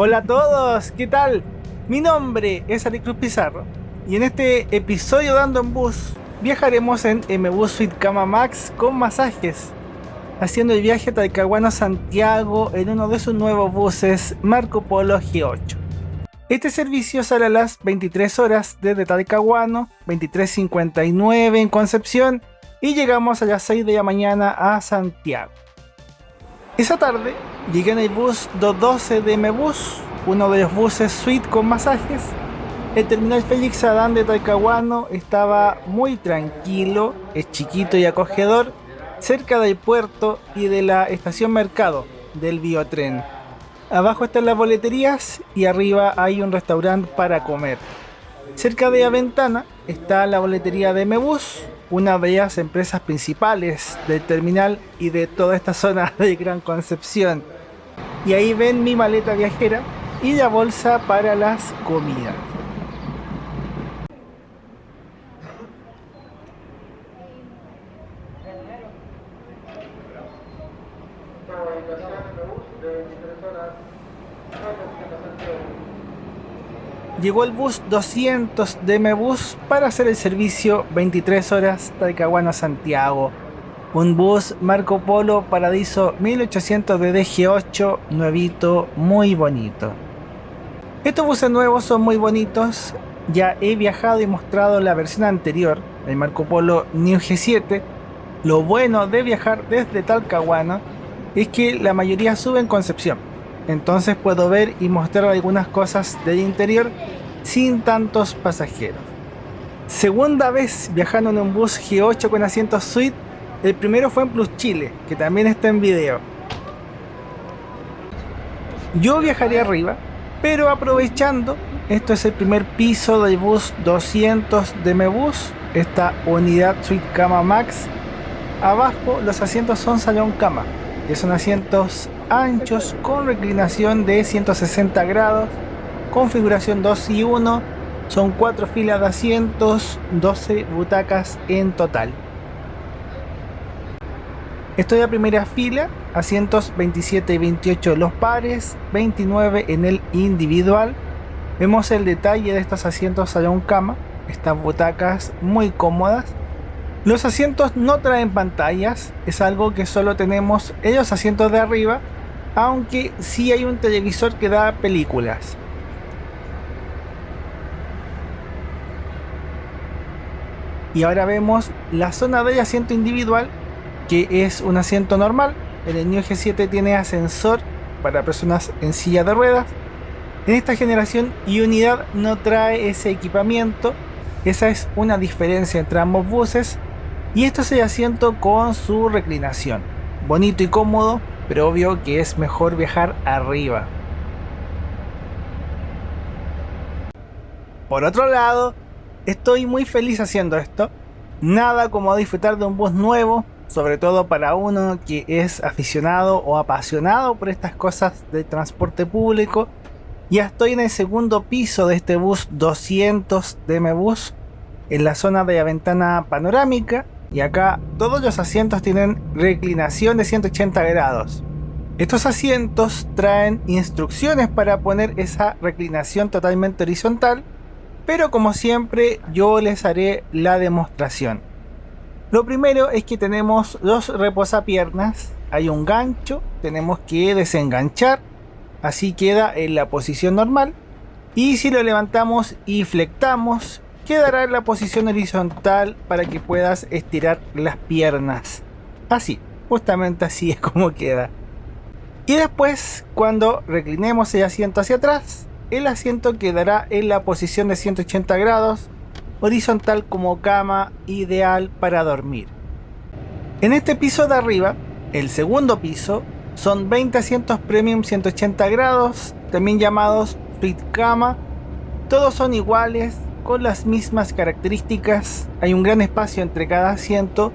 Hola a todos, ¿qué tal? Mi nombre es Ari Cruz Pizarro y en este episodio de Ando en Bus viajaremos en M-Bus Suite Cama Max con masajes, haciendo el viaje Talcahuano-Santiago en uno de sus nuevos buses Marco Polo G8. Este servicio sale a las 23 horas desde Talcahuano, 23:59 en Concepción y llegamos a las 6 de la mañana a Santiago. Esa tarde llegué en el bus 212 de M-Bus, uno de los buses suite con masajes. El terminal Félix Adán de Talcahuano estaba muy tranquilo, es chiquito y acogedor, cerca del puerto y de la estación Mercado del Biotren. Abajo están las boleterías y arriba hay un restaurante para comer. Cerca de la ventana está la boletería de M-Bus, una de las empresas principales del terminal y de toda esta zona de Gran Concepción. Y ahí ven mi maleta viajera y la bolsa para las comidas. Llegó el bus 200 de M-Bus para hacer el servicio 23 horas Talcahuano-Santiago. Un bus Marco Polo Paradiso 1800 de DG8, nuevito, muy bonito. Estos buses nuevos son muy bonitos. Ya he viajado y mostrado la versión anterior, el Marco Polo New G7. Lo bueno de viajar desde Talcahuano es que la mayoría sube en Concepción. Entonces puedo ver y mostrar algunas cosas del interior sin tantos pasajeros. Segunda vez viajando en un bus G8 con asientos suite. El primero fue en Plus Chile, que también está en video. Yo viajaré arriba, pero aprovechando, esto es el primer piso del bus 200 de M-Bus, esta unidad Suite Cama Max. Abajo los asientos son salón cama, que son asientos anchos con reclinación de 160 grados, configuración 2 y 1, son 4 filas de asientos, 12 butacas en total. Estoy a primera fila, asientos 27 y 28 los pares, 29 en el individual. Vemos el detalle de estos asientos salón cama, estas butacas muy cómodas. Los asientos no traen pantallas, es algo que solo tenemos en los asientos de arriba, aunque sí hay un televisor que da películas. Y ahora vemos la zona del asiento individual, que es un asiento normal. El New G7 tiene ascensor para personas en silla de ruedas. En esta generación y unidad no trae ese equipamiento. Esa es una diferencia entre ambos buses. Y esto es el asiento con su reclinación. Bonito y cómodo, pero obvio que es mejor viajar arriba. Por otro lado, estoy muy feliz haciendo esto. Nada como disfrutar de un bus nuevo, sobre todo para uno que es aficionado o apasionado por estas cosas de transporte público. Ya estoy en el segundo piso de este bus 200 de M-Bus, en la zona de la ventana panorámica, y acá todos los asientos tienen reclinación de 180 grados. Estos asientos traen instrucciones para poner esa reclinación totalmente horizontal, pero como siempre yo les haré la demostración. Lo primero es que tenemos los reposapiernas, hay un gancho, tenemos que desenganchar, así queda en la posición normal, y si lo levantamos y flectamos, quedará en la posición horizontal para que puedas estirar las piernas. Así, justamente así es como queda. Y después, cuando reclinemos el asiento hacia atrás, el asiento quedará en la posición de 180 grados, horizontal como cama, ideal para dormir. En este piso de arriba, el segundo piso, son 20 asientos premium 180 grados, también llamados suite cama. Todos son iguales, con las mismas características. Hay un gran espacio entre cada asiento,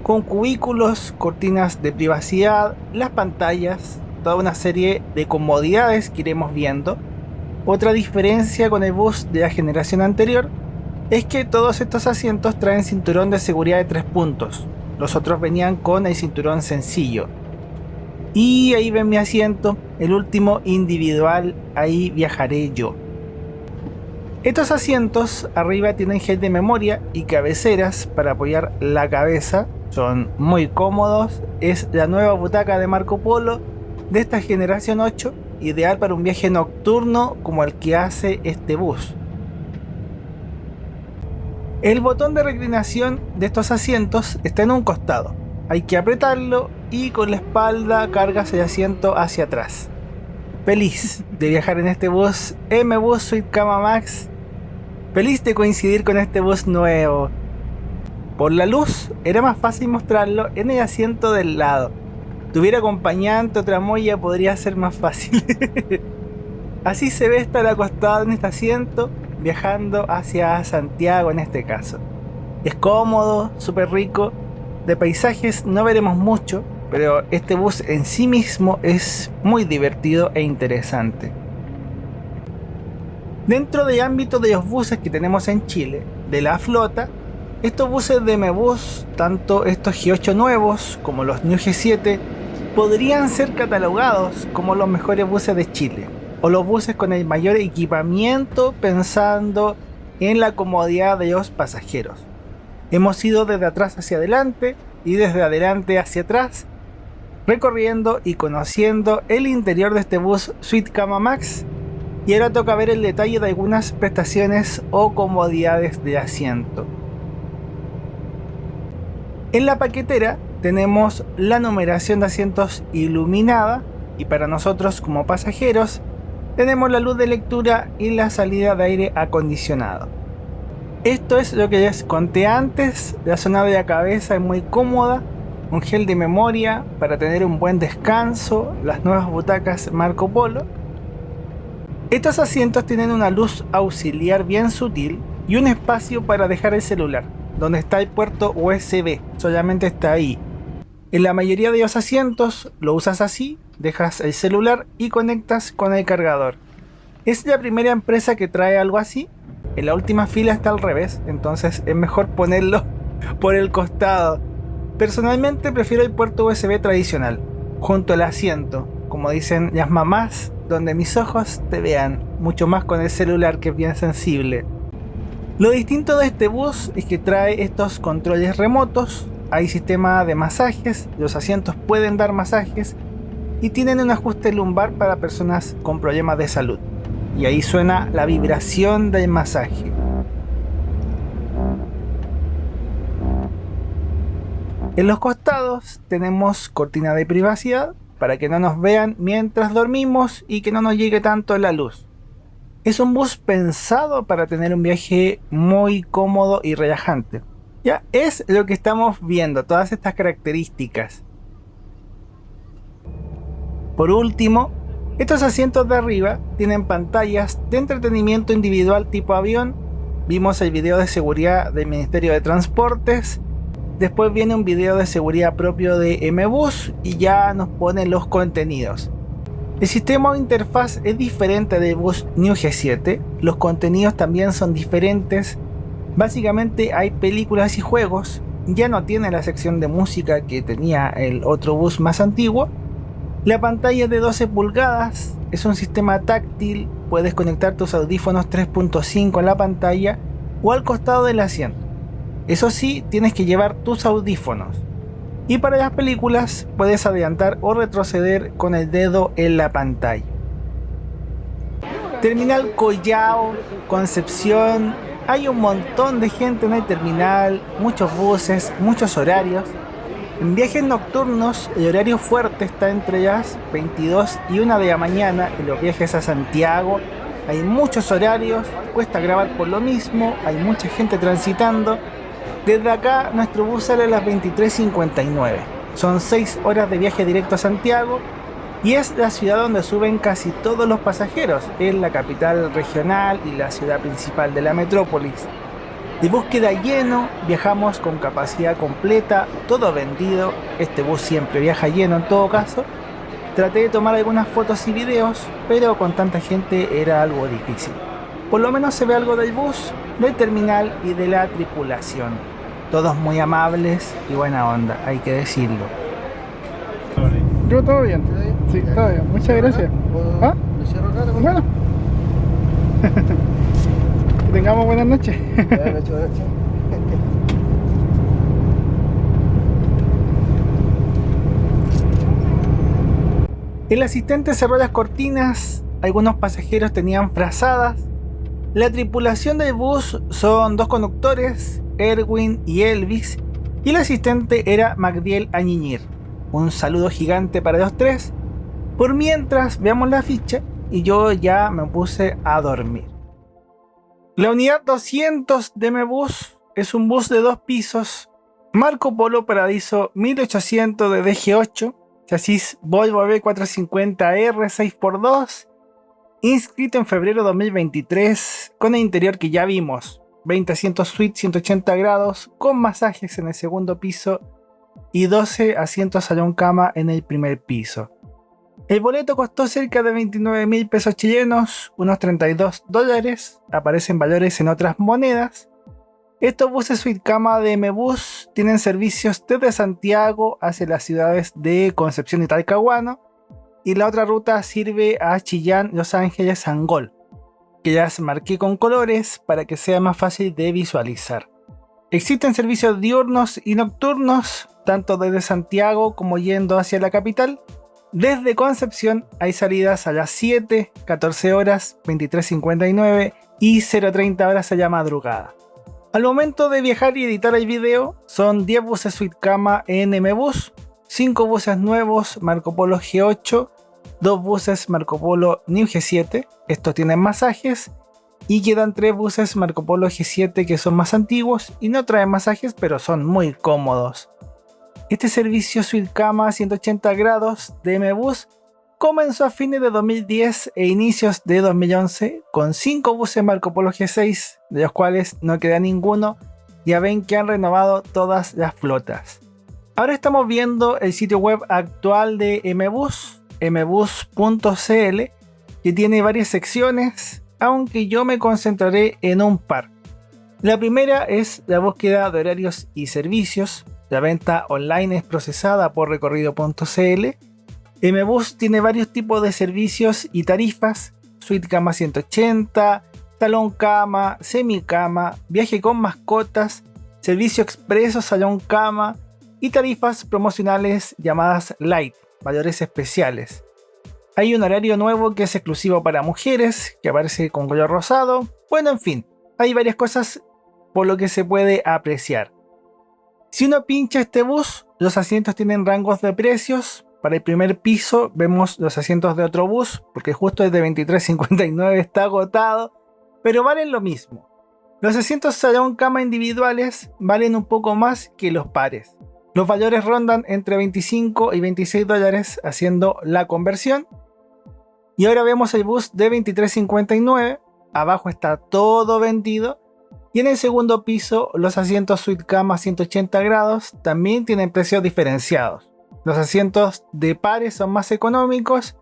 con cubículos, cortinas de privacidad, las pantallas, toda una serie de comodidades que iremos viendo. Otra diferencia con el bus de la generación anterior es que todos estos asientos traen cinturón de seguridad de 3 puntos. Los otros venían con el cinturón sencillo. Y ahí ven mi asiento, el último individual, ahí viajaré yo. Estos asientos arriba tienen gel de memoria y cabeceras para apoyar la cabeza, son muy cómodos, es la nueva butaca de Marco Polo de esta generación 8, ideal para un viaje nocturno como el que hace este bus. El botón de reclinación de estos asientos está en un costado, hay que apretarlo y con la espalda cargas el asiento hacia atrás. Feliz de viajar en este bus M-Bus Suite Cama Max, feliz de coincidir con este bus nuevo. Por la luz era más fácil mostrarlo en el asiento del lado. Tuviera acompañante o tramoya podría ser más fácil. Así se ve estar acostado en este asiento viajando hacia Santiago en este caso. Es cómodo, súper rico. De paisajes no veremos mucho, pero este bus en sí mismo es muy divertido e interesante. Dentro del ámbito de los buses que tenemos en Chile, de la flota, estos buses de M-Bus, tanto estos G8 nuevos como los New G7, podrían ser catalogados como los mejores buses de Chile, o los buses con el mayor equipamiento pensando en la comodidad de los pasajeros. Hemos ido desde atrás hacia adelante y desde adelante hacia atrás, recorriendo y conociendo el interior de este bus Suite Cama Max, y ahora toca ver el detalle de algunas prestaciones o comodidades de asiento. En la paquetera tenemos la numeración de asientos iluminada y para nosotros como pasajeros tenemos la luz de lectura y la salida de aire acondicionado. Esto es lo que les conté antes, la zona de la cabeza es muy cómoda, un gel de memoria para tener un buen descanso, las nuevas butacas Marco Polo. Estos asientos tienen una luz auxiliar bien sutil y un espacio para dejar el celular, donde está el puerto USB, solamente está ahí. En la mayoría de los asientos lo usas así, dejas el celular y conectas con el cargador. Es la primera empresa que trae algo así. En la última fila está al revés, entonces es mejor ponerlo por el costado. Personalmente prefiero el puerto USB tradicional, junto al asiento, como dicen las mamás, donde mis ojos te vean, mucho más con el celular que es bien sensible. Lo distinto de este bus es que trae estos controles remotos, hay sistema de masajes, los asientos pueden dar masajes y tienen un ajuste lumbar para personas con problemas de salud. Y ahí suena la vibración del masaje. En los costados tenemos cortina de privacidad para que no nos vean mientras dormimos y que no nos llegue tanto la luz. Es un bus pensado para tener un viaje muy cómodo y relajante. Ya es lo que estamos viendo, todas estas características. Por último, estos asientos de arriba tienen pantallas de entretenimiento individual tipo avión. Vimos el video de seguridad del Ministerio de Transportes. Después viene un video de seguridad propio de M-Bus y ya nos ponen los contenidos. El sistema o interfaz es diferente del bus New G7. Los contenidos también son diferentes. Básicamente hay películas y juegos. Ya no tiene la sección de música que tenía el otro bus más antiguo. La pantalla es de 12 pulgadas, es un sistema táctil, puedes conectar tus audífonos 3.5 a la pantalla o al costado del asiento. Eso sí, tienes que llevar tus audífonos. Y para las películas puedes adelantar o retroceder con el dedo en la pantalla. Terminal Collao, Concepción, hay un montón de gente en el terminal, muchos buses, muchos horarios. En viajes nocturnos, el horario fuerte está entre las 22 y 1 de la mañana. En los viajes a Santiago hay muchos horarios, cuesta grabar por lo mismo, hay mucha gente transitando. Desde acá, nuestro bus sale a las 23:59. Son 6 horas de viaje directo a Santiago y es la ciudad donde suben casi todos los pasajeros. Es la capital regional y la ciudad principal de la metrópolis. De bus queda lleno, viajamos con capacidad completa, todo vendido. Este bus siempre viaja lleno en todo caso. Traté de tomar algunas fotos y videos, pero con tanta gente era algo difícil. Por lo menos se ve algo del bus, del terminal y de la tripulación. Todos muy amables y buena onda, hay que decirlo. Yo todo bien. ¿Todo bien? Sí, Ya. todo bien. Muchas gracias. ¿Ah? ¿Lo cierro acá? Bueno. Que tengamos buenas noches. Buenas noches, buenas noches. El asistente cerró las cortinas, algunos pasajeros tenían frazadas. La tripulación del bus son dos conductores, Erwin y Elvis, y el asistente era Magdiel Añiñir. Un saludo gigante para los tres. Por mientras veamos la ficha y yo ya me puse a dormir. La unidad 200 de Mebus es un bus de 2 pisos, Marco Polo Paradiso 1800 de DG8, chasis Volvo B450R 6x2, inscrito en febrero 2023, con el interior que ya vimos, 20 asientos suite 180 grados, con masajes en el segundo piso y 12 asientos salón cama en el primer piso. El boleto costó cerca de 29.000 pesos chilenos, unos $32, aparecen valores en otras monedas. Estos buses suite cama de Mebus tienen servicios desde Santiago hacia las ciudades de Concepción y Talcahuano, y la otra ruta sirve a Chillán, Los Ángeles, Angol, que ya las marqué con colores para que sea más fácil de visualizar. Existen servicios diurnos y nocturnos, tanto desde Santiago como yendo hacia la capital. Desde Concepción hay salidas a las 7, 14 horas, 23:59 y 0:30 horas allá madrugada. Al momento de viajar y editar el video, son 10 buses suite cama en Mebus, 5 buses nuevos Marco Polo G8, 2 buses Marco Polo New G7, estos tienen masajes, y quedan 3 buses Marco Polo G7 que son más antiguos y no traen masajes, pero son muy cómodos. Este servicio suite cama 180 grados de Mebus comenzó a fines de 2010 e inicios de 2011 con 5 buses Marco Polo G6, de los cuales no queda ninguno. Ya ven que han renovado todas las flotas. Ahora estamos viendo el sitio web actual de Mebus, mbus.cl, que tiene varias secciones, aunque yo me concentraré en un par. La primera es la búsqueda de horarios y servicios. La venta online es procesada por recorrido.cl. Mebus tiene varios tipos de servicios y tarifas: suite cama 180, salón cama, semicama, viaje con mascotas, servicio expreso salón cama y tarifas promocionales llamadas light, valores especiales. Hay un horario nuevo que es exclusivo para mujeres, que aparece con color rosado. Bueno, en fin, hay varias cosas por lo que se puede apreciar. Si uno pincha este bus, los asientos tienen rangos de precios. Para el primer piso vemos los asientos de otro bus, porque justo desde 23:59 está agotado, pero valen lo mismo. Los asientos salón cama individuales valen un poco más que los pares. Los valores rondan entre 25 y 26 dólares haciendo la conversión. Y ahora vemos el bus de 23:59, abajo está todo vendido. Y en el segundo piso, los asientos suite cama 180 grados también tienen precios diferenciados. Los asientos de pares son más económicos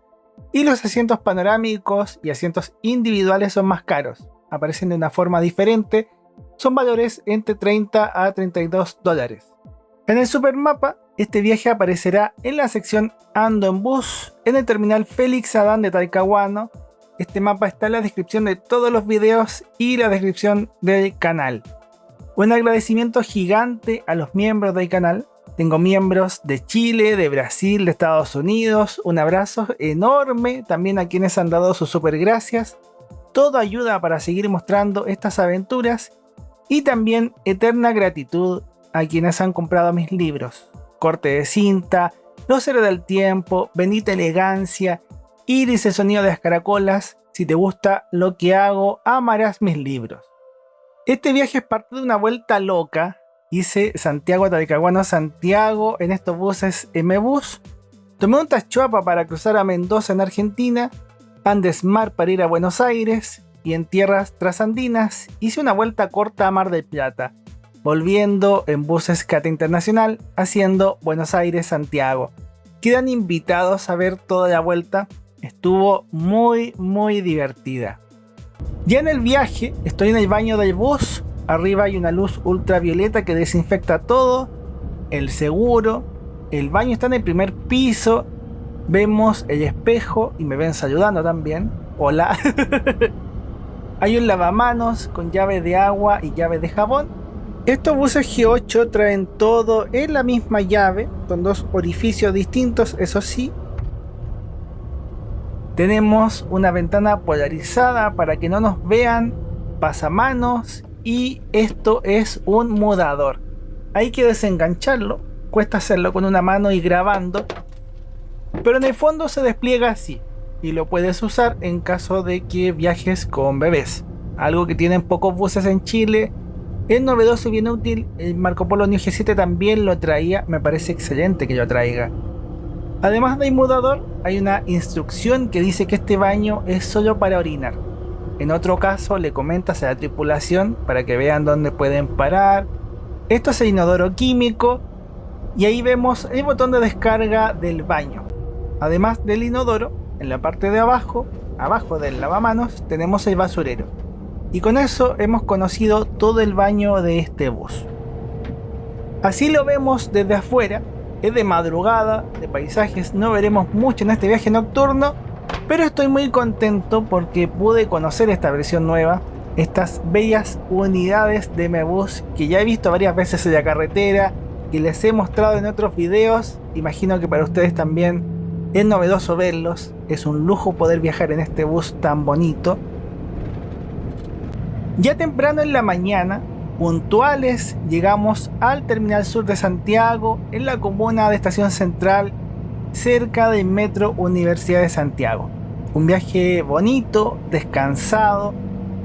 y los asientos panorámicos y asientos individuales son más caros. Aparecen de una forma diferente, son valores entre 30 a 32 dólares. En el supermapa, este viaje aparecerá en la sección Ando en Bus, en el terminal Félix Adán de Talcahuano. Este mapa está en la descripción de todos los videos y la descripción del canal. Un agradecimiento gigante a los miembros del canal. Tengo miembros de Chile, de Brasil, de Estados Unidos. Un abrazo enorme también a quienes han dado sus super gracias. Todo ayuda para seguir mostrando estas aventuras. Y también eterna gratitud a quienes han comprado mis libros: Corte de Cinta, Los Héroes del Tiempo, Bendita Elegancia, Iris, el sonido de las caracolas. Si te gusta lo que hago, amarás mis libros. Este viaje es parte de una vuelta loca. Hice Santiago, Talcahuano, Santiago en estos buses Mebus. Tomé un tachuapa para cruzar a Mendoza en Argentina, Andesmar para ir a Buenos Aires, y en tierras trasandinas hice una vuelta corta a Mar del Plata, volviendo en buses Cata Internacional, haciendo Buenos Aires-Santiago. Quedan invitados a ver toda la vuelta. Estuvo muy divertida. Ya en el viaje estoy en el baño del bus. Arriba hay una luz ultravioleta que desinfecta todo. El seguro. El baño está en el primer piso. Vemos el espejo y me ven saludando también. Hola. Hay un lavamanos con llave de agua y llave de jabón. Estos buses G8 traen todo en la misma llave, con dos orificios distintos, eso sí. Tenemos una ventana polarizada para que no nos vean pasamanos, y esto es un mudador. Hay que desengancharlo, cuesta hacerlo con una mano y grabando, pero en el fondo se despliega así y lo puedes usar en caso de que viajes con bebés, algo que tienen pocos buses en Chile. Es novedoso y bien útil. El Marco Polo New G7 también lo traía, me parece excelente que lo traiga. Además del mudador, hay una instrucción que dice que este baño es solo para orinar. En otro caso, le comentas a la tripulación para que vean dónde pueden parar. Esto es el inodoro químico, y ahí vemos el botón de descarga del baño. Además del inodoro, en la parte de abajo del lavamanos, tenemos el basurero. Y con eso hemos conocido todo el baño de este bus. Así lo vemos desde afuera. Es de madrugada, de paisajes no veremos mucho en este viaje nocturno, pero estoy muy contento porque pude conocer esta versión nueva, estas bellas unidades de Mebus que ya he visto varias veces en la carretera, que les he mostrado en otros videos. Imagino que para ustedes también es novedoso verlos, es un lujo poder viajar en este bus tan bonito. Ya temprano en la mañana, puntuales, llegamos al Terminal Sur de Santiago, en la comuna de Estación Central, cerca del Metro Universidad de Santiago. Un viaje bonito, descansado,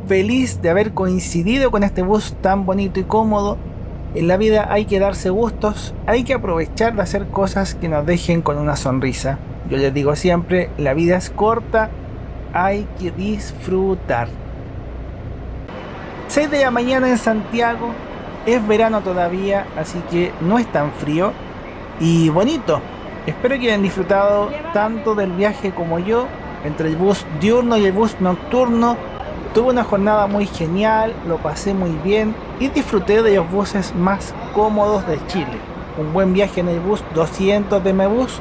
feliz de haber coincidido con este bus tan bonito y cómodo. En la vida hay que darse gustos, hay que aprovechar de hacer cosas que nos dejen con una sonrisa. Yo les digo siempre, la vida es corta, hay que disfrutar. 6 de la mañana en Santiago, es verano todavía, así que no es tan frío y bonito. Espero que hayan disfrutado tanto del viaje como yo, entre el bus diurno y el bus nocturno. Tuve una jornada muy genial, lo pasé muy bien y disfruté de los buses más cómodos de Chile. Un buen viaje en el bus 200 de Mebus.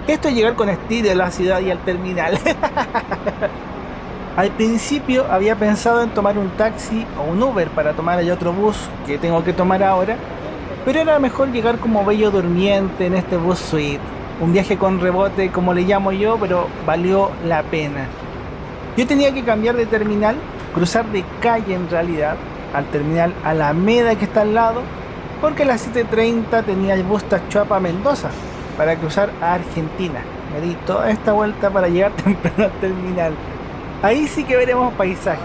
Esto es llegar con estilo a la ciudad y al terminal. Al principio había pensado en tomar un taxi o un Uber para tomar el otro bus que tengo que tomar ahora, pero era mejor llegar como bello durmiente en este bus suite. Un viaje con rebote, como le llamo yo, pero valió la pena. Yo tenía que cambiar de terminal, cruzar de calle en realidad, al terminal Alameda que está al lado, porque a las 7:30 tenía el bus Tachuapa Mendoza para cruzar a Argentina. Me di toda esta vuelta para llegar temprano al terminal. Ahí sí que veremos paisajes,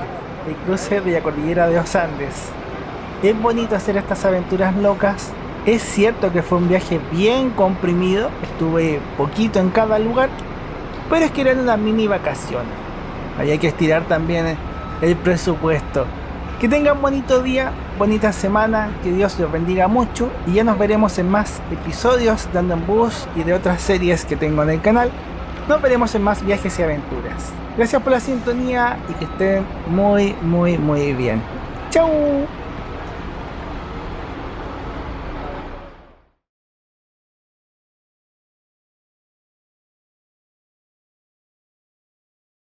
el cruce de la cordillera de los Andes. Es bonito hacer estas aventuras locas. Es cierto que fue un viaje bien comprimido, estuve poquito en cada lugar, pero es que eran unas mini vacaciones. Ahí hay que estirar también el presupuesto. Que tengan bonito día, bonita semana, que Dios los bendiga mucho y ya nos veremos en más episodios de Ando en Bus y de otras series que tengo en el canal. Nos veremos en más viajes y aventuras. Gracias por la sintonía y que estén muy bien. ¡Chau!